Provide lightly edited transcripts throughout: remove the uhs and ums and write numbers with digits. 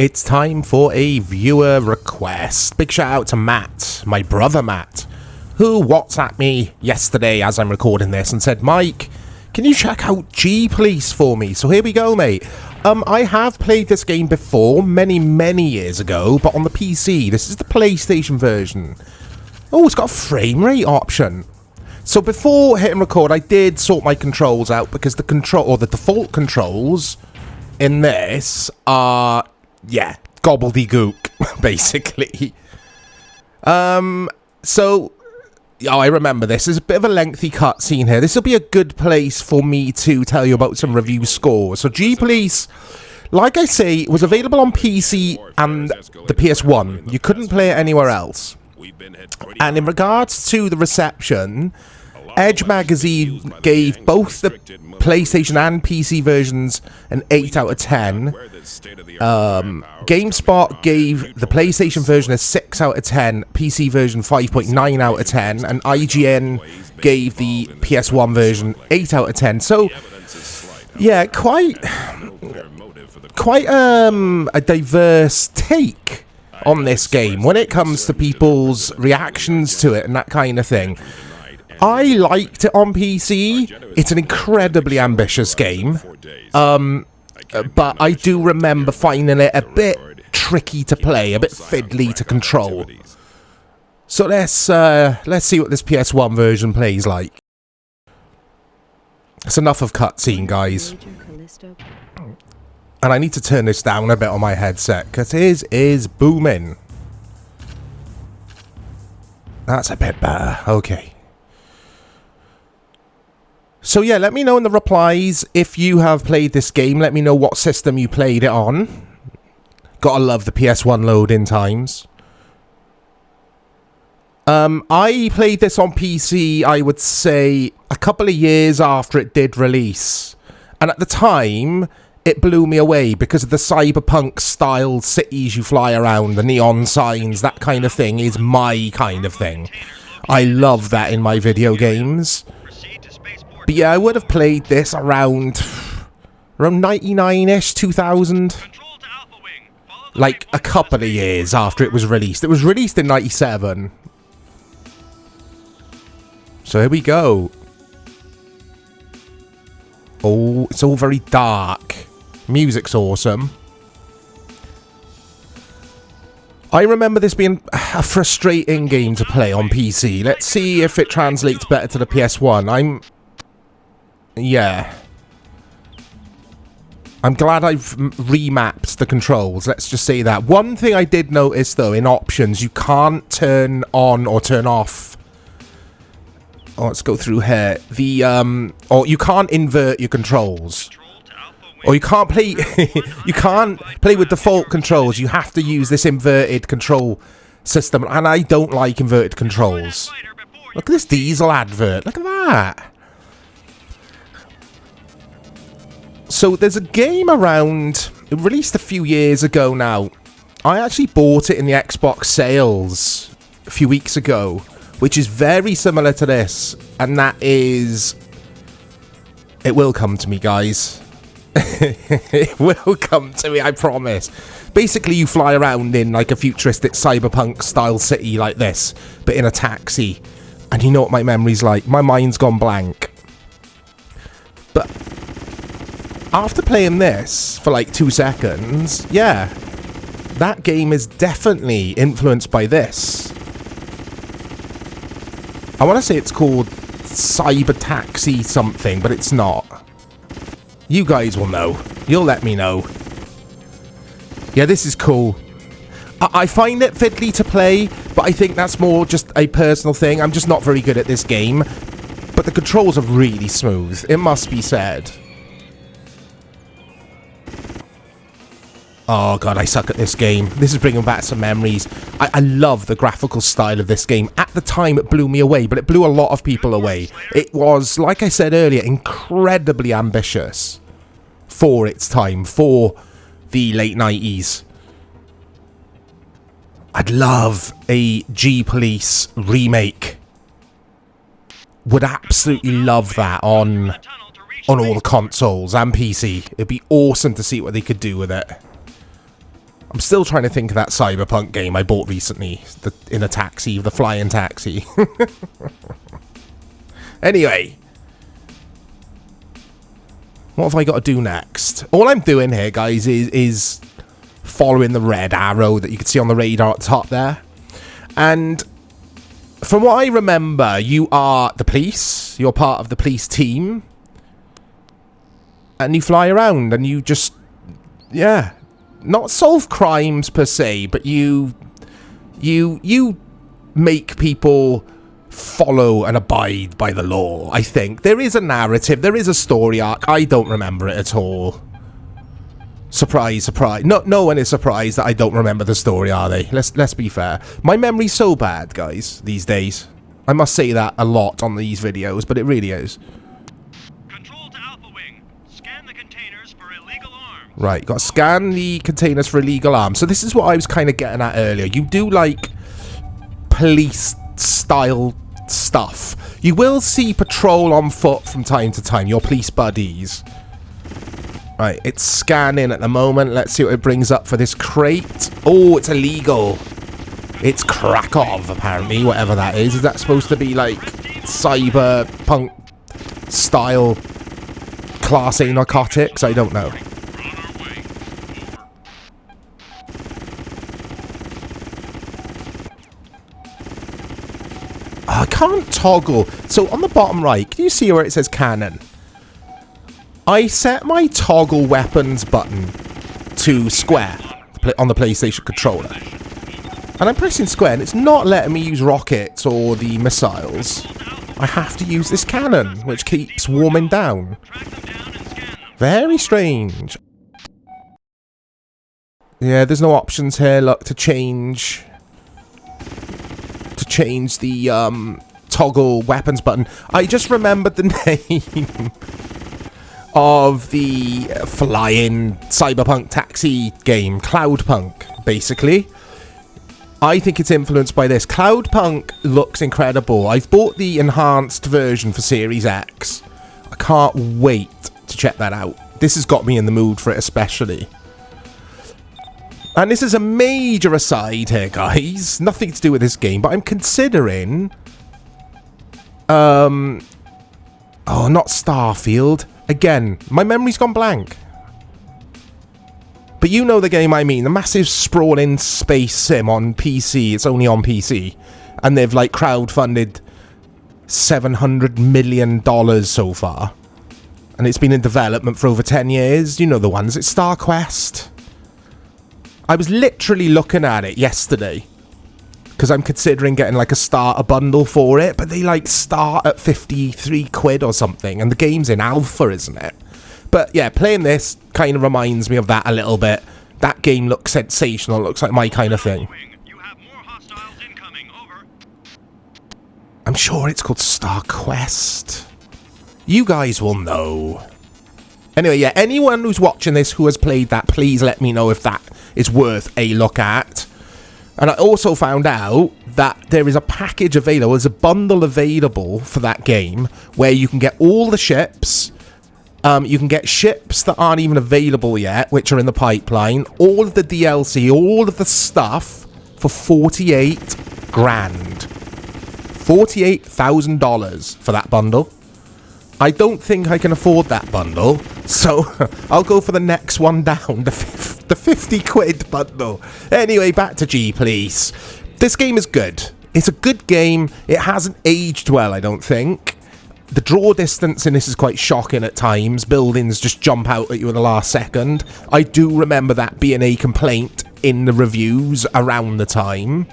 It's time for a viewer request. Big shout out to Matt, my brother Matt, who WhatsApped me yesterday as I'm recording this and said, Mike, can you check out G-Police for me? So here we go, mate. I have played this game before, many years ago, but on the PC. This is the PlayStation version. Oh, it's got a frame rate option. So before hitting record, I did sort my controls out because the default controls in this are, yeah, gobbledygook, basically. So, I remember this. There's a bit of a lengthy cutscene here. This will be a good place for me to tell you about some review scores. So, G-Police, like I say, was available on PC and the PS1. You couldn't play it anywhere else. And in regards to the reception, Edge Magazine gave both the PlayStation and PC versions an 8 out of 10. GameSpot gave the PlayStation version a 6 out of 10, PC version 5.9 out of 10, and IGN gave the PS1 version 8 out of 10. So, yeah, quite a diverse take on this game when it comes to people's reactions to it and that kind of thing. I liked it on PC. It's an incredibly ambitious game, but I do remember finding it a bit tricky to play, a bit fiddly to control. So let's see what this PS1 version plays like. It's enough of cutscene, guys. And I need to turn this down a bit on my headset, because his is booming. That's a bit better. Okay. So yeah, let me know in the replies if you have played this game. Let me know what system you played it on. Gotta love the PS1 load-in times. I played this on PC, I would say, a couple of years after it did release. And at the time, it blew me away because of the cyberpunk-style cities you fly around, the neon signs, that kind of thing is my kind of thing. I love that in my video games. But yeah, I would have played this around 99-ish, 2000. Like, a couple of years after it was released. It was released in 97. So here we go. Oh, it's all very dark. Music's awesome. I remember this being a frustrating game to play on PC. Let's see if it translates better to the PS1. Yeah. I'm glad I've remapped the controls, let's just say that. One thing I did notice, though, in options, you can't turn on or turn off. Oh, let's go through here. Or you can't invert your controls. Or you can't play you can't play with default controls. You have to use this inverted control system, and I don't like inverted controls. Look at this Diesel advert. Look at that. So there's a game around, it released a few years ago now. I actually bought it in the Xbox sales a few weeks ago, which is very similar to this, and that is, it will come to me, guys. It will come to me, I promise. Basically, you fly around in like a futuristic cyberpunk style city like this, but in a taxi. And you know what my memory's like? My mind's gone blank. But after playing this for like 2 seconds, yeah, that game is definitely influenced by this. I want to say it's called Cyber Taxi something, but it's not. You guys will know. You'll let me know. Yeah, this is cool. I find it fiddly to play, but I think that's more just a personal thing. I'm just not very good at this game. But the controls are really smooth, it must be said. Oh god, I suck at this game. This is bringing back some memories. I love the graphical style of this game. At the time, it blew me away, but it blew a lot of people away. It was, like I said earlier, incredibly ambitious for its time, for the late 90s. I'd love a G-Police remake. Would absolutely love that on all the consoles and PC. It'd be awesome to see what they could do with it. I'm still trying to think of that Cyberpunk game I bought recently. In a taxi, the flying taxi. Anyway. What have I got to do next? All I'm doing here, guys, is following the red arrow that you can see on the radar at the top there. And from what I remember, you are the police. You're part of the police team. And you fly around and you just... Yeah. Not solve crimes per se, but you make people follow and abide by the law, I think. There is a narrative. There is a story arc. I don't remember it at all. Surprise, surprise. No one is surprised that I don't remember the story, are they? Let's be fair. My memory's so bad, guys, these days. I must say that a lot on these videos, but it really is. Control to Alpha Wing. Scan the containers for illegal arms. Right, got to scan the containers for illegal arms. So this is what I was kind of getting at earlier. You do, like, police-style stuff. You will see patrol on foot from time to time, your police buddies. Right, it's scanning at the moment. Let's see what it brings up for this crate. Oh, it's illegal. It's Krakow, apparently, whatever that is. Is that supposed to be, like, cyberpunk style Class A narcotics? I don't know. Oh, I can't toggle. So, on the bottom right, can you see where it says cannon? I set my toggle weapons button to square on the PlayStation controller. And I'm pressing square and it's not letting me use rockets or the missiles. I have to use this cannon, which keeps warming down. Very strange. Yeah, there's no options here, look, to change the toggle weapons button. I just remembered the name of the flying cyberpunk taxi game, Cloudpunk, basically. I think it's influenced by this. Cloudpunk looks incredible. I've bought the enhanced version for Series X. I can't wait to check that out. This has got me in the mood for it especially. And this is a major aside here, guys. Nothing to do with this game, but I'm considering... Oh, not Starfield. Again, my memory's gone blank. But you know the game I mean. The massive sprawling space sim on PC. It's only on PC. And they've, like, crowdfunded $700 million so far. And it's been in development for over 10 years. You know the ones. It's StarQuest. I was literally looking at it yesterday. Because I'm considering getting, like, a starter bundle for it. But they, like, start at 53 quid or something. And the game's in alpha, isn't it? But, yeah, playing this kind of reminds me of that a little bit. That game looks sensational. It looks like my kind of thing. I'm sure it's called StarQuest. You guys will know. Anyway, yeah, anyone who's watching this who has played that, please let me know if that is worth a look at. And I also found out that there is a package available, there's a bundle available for that game where you can get all the ships. You can get ships that aren't even available yet, which are in the pipeline. All of the DLC, all of the stuff for 48 grand. $48,000 for that bundle. I don't think I can afford that bundle, so I'll go for the next one down, the 50 quid bundle. Anyway, back to G, please. This game is good. It's a good game. It hasn't aged well, I don't think. The draw distance in this is quite shocking at times. Buildings just jump out at you in the last second. I do remember that being a complaint in the reviews around the time.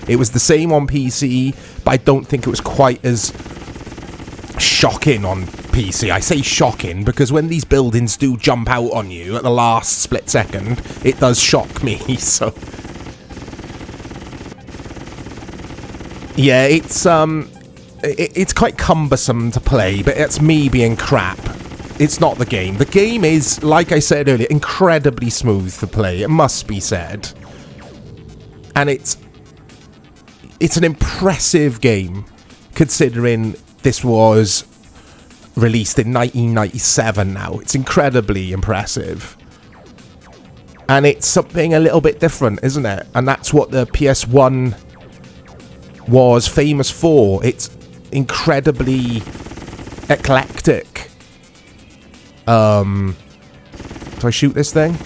It was the same on PC, but I don't think it was quite as shocking on PC. I say shocking because when these buildings do jump out on you at the last split second, it does shock me, so... Yeah, it's quite cumbersome to play, but it's me being crap. It's not the game. The game is, like I said earlier, incredibly smooth to play. It must be said. And it's an impressive game, considering this was released in 1997 now. It's incredibly impressive. And it's something a little bit different, isn't it? And that's what the PS1 was famous for. It's incredibly eclectic. Do I shoot this thing?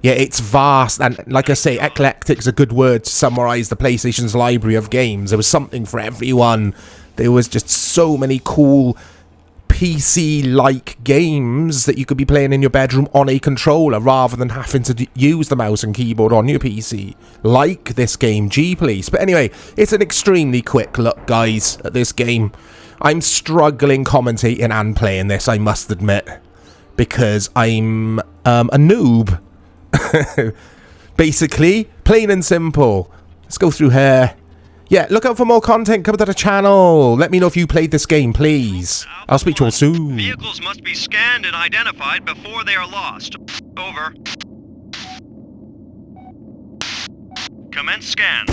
Yeah, it's vast, and like I say, eclectic's a good word to summarize the PlayStation's library of games. There was something for everyone. There was just so many cool PC-like games that you could be playing in your bedroom on a controller rather than having to use the mouse and keyboard on your PC. Like this game, G-Police. But anyway, it's an extremely quick look, guys, at this game. I'm struggling commentating and playing this, I must admit, because I'm a noob. Basically, plain and simple. Let's go through here. Yeah, look out for more content coming to the channel. Let me know if you played this game, please. I'll speak to you all soon. Vehicles must be scanned and identified before they are lost. Over. Commence scan.